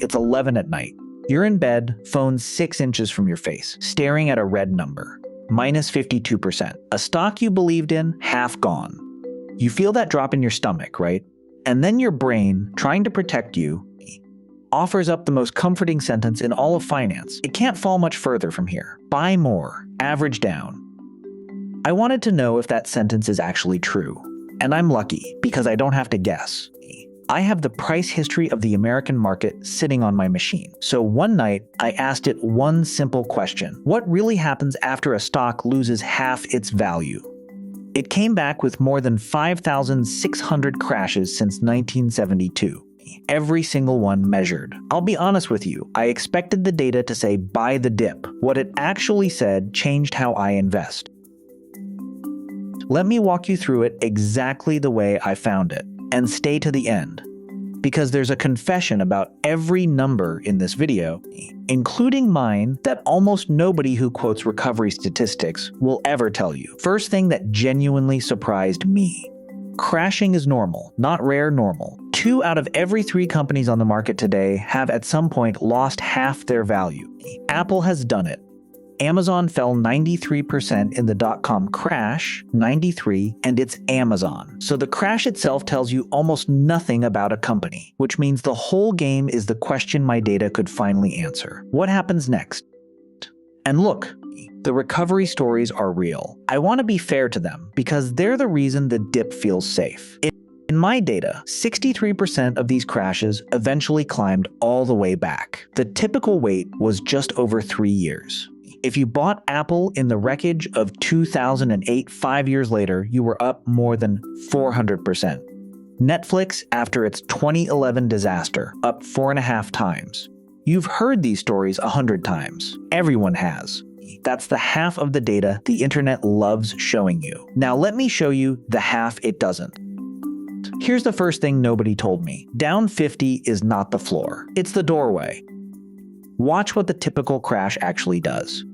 It's 11 at night. You're in bed, phone 6 inches from your face, staring at a red number. Minus 52%. A stock you believed in, half gone. You feel that drop in your stomach, right? And then your brain, trying to protect you, offers up the most comforting sentence in all of finance. It can't fall much further from here. Buy more. Average down. I wanted to know if that sentence is actually true. And I'm lucky, because I don't have to guess. I have the price history of the American market sitting on my machine. So one night, I asked it one simple question. What really happens after a stock loses half its value? It came back with more than 5,600 crashes since 1972. Every single one measured. I'll be honest with you, I expected the data to say buy the dip. What it actually said changed how I invest. Let me walk you through it exactly the way I found it. And stay to the end, because there's a confession about every number in this video, including mine, that almost nobody who quotes recovery statistics will ever tell you. First thing that genuinely surprised me. Crashing is normal, not rare, normal. 2 out of every 3 companies on the market today have at some point lost half their value. Apple has done it. Amazon fell 93% in the dot-com crash, 93, and it's Amazon. So the crash itself tells you almost nothing about a company, which means the whole game is the question my data could finally answer. What happens next? And look, the recovery stories are real. I want to be fair to them because they're the reason the dip feels safe. In my data, 63% of these crashes eventually climbed all the way back. The typical wait was just over 3 years. If you bought Apple in the wreckage of 2008, 5 years later, you were up more than 400%. Netflix, after its 2011 disaster, up 4.5 times. You've heard these stories 100 times. Everyone has. That's the half of the data the internet loves showing you. Now let me show you the half it doesn't. Here's the first thing nobody told me. Down 50 is not the floor. It's the doorway. Watch what the typical crash actually does.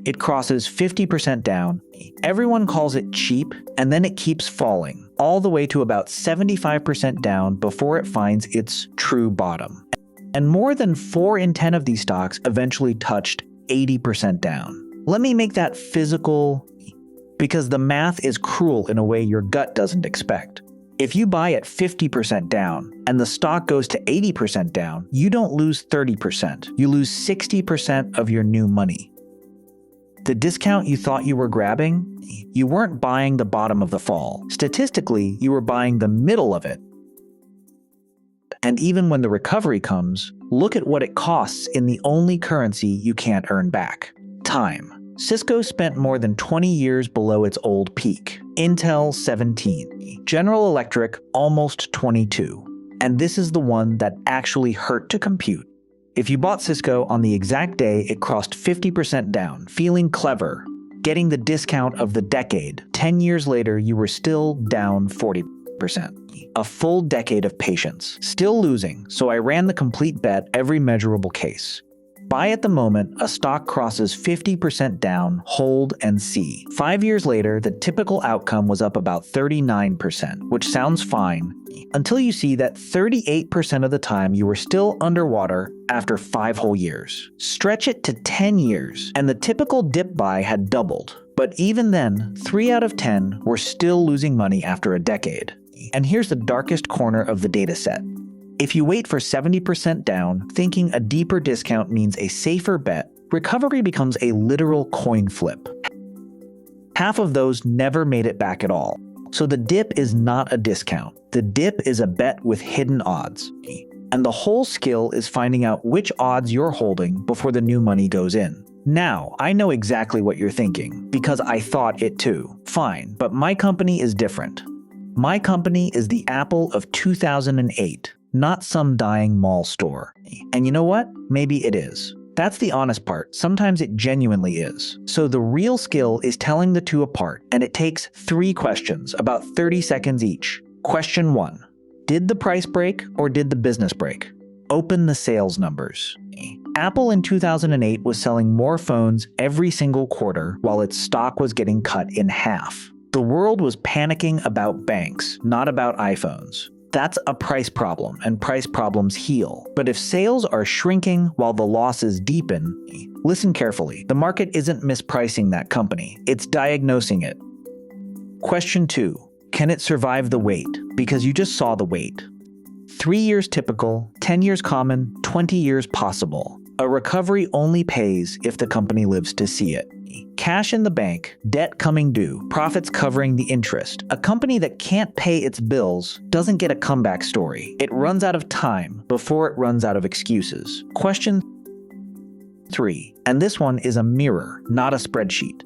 It crosses 50% down, everyone calls it cheap, and then it keeps falling, all the way to about 75% down before it finds its true bottom. And more than 4 in 10 of these stocks eventually touched 80% down. Let me make that physical, because the math is cruel in a way your gut doesn't expect. If you buy at 50% down and the stock goes to 80% down, you don't lose 30%. You lose 60% of your new money. The discount you thought you were grabbing, you weren't buying the bottom of the fall. Statistically, you were buying the middle of it. And even when the recovery comes, look at what it costs in the only currency you can't earn back: time. Cisco spent more than 20 years below its old peak. Intel 17. General Electric almost 22. And this is the one that actually hurt to compute. If you bought Cisco on the exact day it crossed 50% down, feeling clever, getting the discount of the decade, 10 years later you were still down 40%. A full decade of patience. Still losing, so I ran the complete bet every measurable case. Buy at the moment a stock crosses 50% down, hold, and see. 5 years later, the typical outcome was up about 39%, which sounds fine, until you see that 38% of the time you were still underwater after 5 whole years. Stretch it to 10 years, and the typical dip buy had doubled. But even then, 3 out of 10 were still losing money after a decade. And here's the darkest corner of the data set. If you wait for 70% down, thinking a deeper discount means a safer bet, recovery becomes a literal coin flip. Half of those never made it back at all. So the dip is not a discount. The dip is a bet with hidden odds. And the whole skill is finding out which odds you're holding before the new money goes in. Now, I know exactly what you're thinking, because I thought it too. Fine, but my company is different. My company is the Apple of 2008. Not some dying mall store. And you know what? Maybe it is. That's the honest part. Sometimes it genuinely is. So the real skill is telling the two apart, and it takes 3 questions, about 30 seconds each. Question 1. Did the price break or did the business break? Open the sales numbers. Apple in 2008 was selling more phones every single quarter while its stock was getting cut in half. The world was panicking about banks, not about iPhones. That's a price problem, and price problems heal. But if sales are shrinking while the losses deepen, listen carefully. The market isn't mispricing that company, it's diagnosing it. Question 2. Can it survive the wait? Because you just saw the wait. 3 years typical, 10 years common, 20 years possible. A recovery only pays if the company lives to see it. Cash in the bank, debt coming due, profits covering the interest. A company that can't pay its bills doesn't get a comeback story. It runs out of time before it runs out of excuses. Question 3, and this one is a mirror, not a spreadsheet.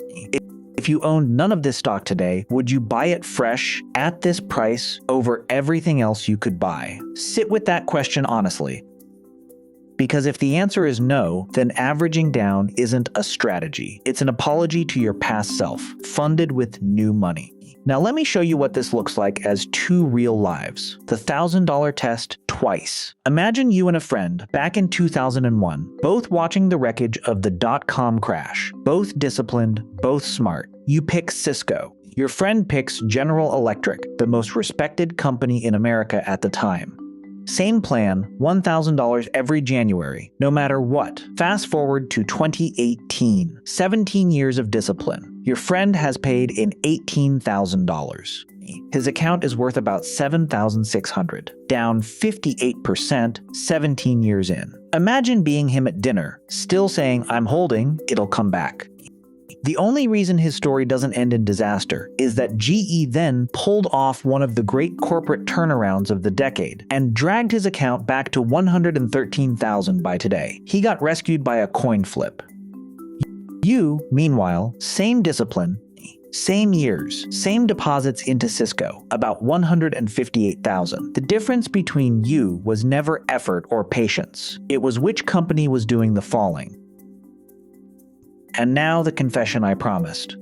If you owned none of this stock today, would you buy it fresh at this price over everything else you could buy? Sit with that question honestly. Because if the answer is no, then averaging down isn't a strategy. It's an apology to your past self, funded with new money. Now let me show you what this looks like as 2 real lives. The $1,000 test twice. Imagine you and a friend back in 2001, both watching the wreckage of the dot-com crash, both disciplined, both smart. You pick Cisco. Your friend picks General Electric, the most respected company in America at the time. Same plan, $1,000 every January, no matter what. Fast forward to 2018, 17 years of discipline. Your friend has paid in $18,000. His account is worth about $7,600, down 58% 17 years in. Imagine being him at dinner, still saying, "I'm holding, it'll come back." The only reason his story doesn't end in disaster is that GE then pulled off one of the great corporate turnarounds of the decade and dragged his account back to $113,000 by today. He got rescued by a coin flip. You, meanwhile, same discipline, same years, same deposits into Cisco, about $158,000. The difference between you was never effort or patience. It was which company was doing the falling. And now the confession I promised.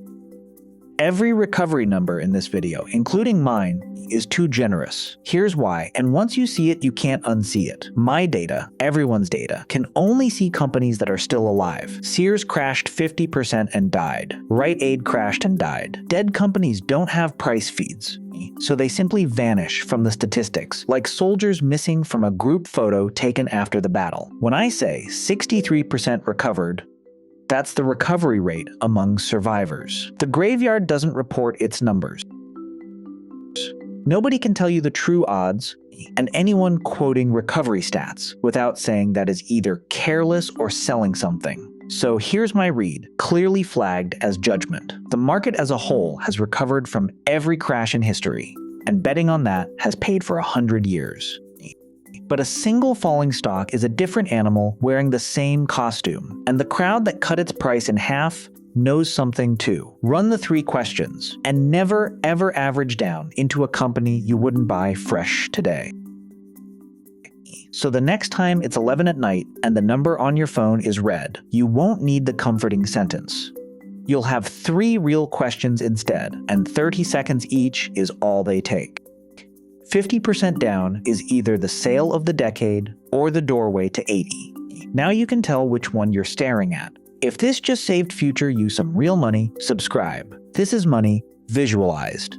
Every recovery number in this video, including mine, is too generous. Here's why, and once you see it, you can't unsee it. My data, everyone's data, can only see companies that are still alive. Sears crashed 50% and died. Rite Aid crashed and died. Dead companies don't have price feeds, so they simply vanish from the statistics, like soldiers missing from a group photo taken after the battle. When I say 63% recovered, that's the recovery rate among survivors. The graveyard doesn't report its numbers. Nobody can tell you the true odds, and anyone quoting recovery stats without saying that is either careless or selling something. So here's my read, clearly flagged as judgment. The market as a whole has recovered from every crash in history, and betting on that has paid for 100 years. But a single falling stock is a different animal wearing the same costume, and the crowd that cut its price in half knows something too. Run the 3 questions, and never ever average down into a company you wouldn't buy fresh today. So the next time it's 11 at night and the number on your phone is red, you won't need the comforting sentence. You'll have 3 real questions instead, and 30 seconds each is all they take. 50% down is either the sale of the decade or the doorway to 80. Now you can tell which one you're staring at. If this just saved future you some real money, subscribe. This is money visualized.